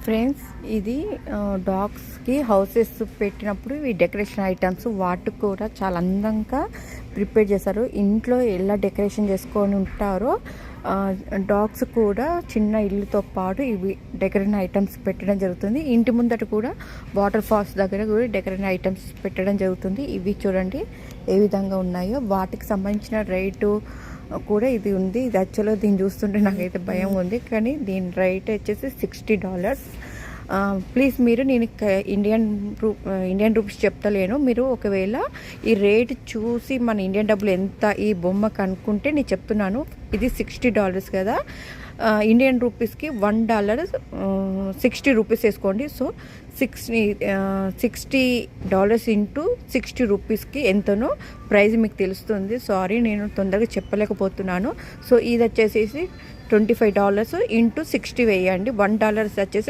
Friends ఇది డాగ్స్కి houses పెట్టినప్పుడు ఈ డెకరేషన్ ఐటమ్స్ వాటికి కూడా చాలా అందంగా ప్రిపేర్ చేస్తారు. ఇంట్లో ఎలా డెకరేషన్ చేసుకొని ఉంటారో డాగ్స్ కూడా చిన్న ఇల్లుతో పాటు ఇవి డెకరేషన్ ఐటమ్స్ పెట్టడం జరుగుతుంది. ఇంటి ముందట కూడా వాటర్ ఫాల్స్ దగ్గర కూడా డెకరేషన్ ఐటమ్స్ పెట్టడం జరుగుతుంది. ఇవి చూడండి ఏ విధంగా ఉన్నాయో. వాటికి సంబంధించిన రేటు కూడా ఇది ఉంది. ఇది యాక్చువల్గా దీన్ని చూస్తుంటే నాకైతే భయం ఉంది, కానీ దీని రేట్ వచ్చేసి $60. ప్లీజ్ మీరు నేను ఇండియన్ రూపీస్ చెప్తలేను. మీరు ఒకవేళ ఈ రేట్ చూసి మన ఇండియన్ డబ్బులు ఎంత ఈ బొమ్మ కనుక్కుంటే నేను చెప్తున్నాను. ఇది $60 కదా, ఇండియన్ రూపీస్కి $1 60 రూపీస్ వేసుకోండి. సో $60 ఇంటూ 60 రూపీస్కి ఎంతనో ప్రైస్ మీకు తెలుస్తుంది. సారీ నేను తొందరగా చెప్పలేకపోతున్నాను. సో ఇది వచ్చేసి $25 ఇంటూ 60 వేయండి. $1 వచ్చేసి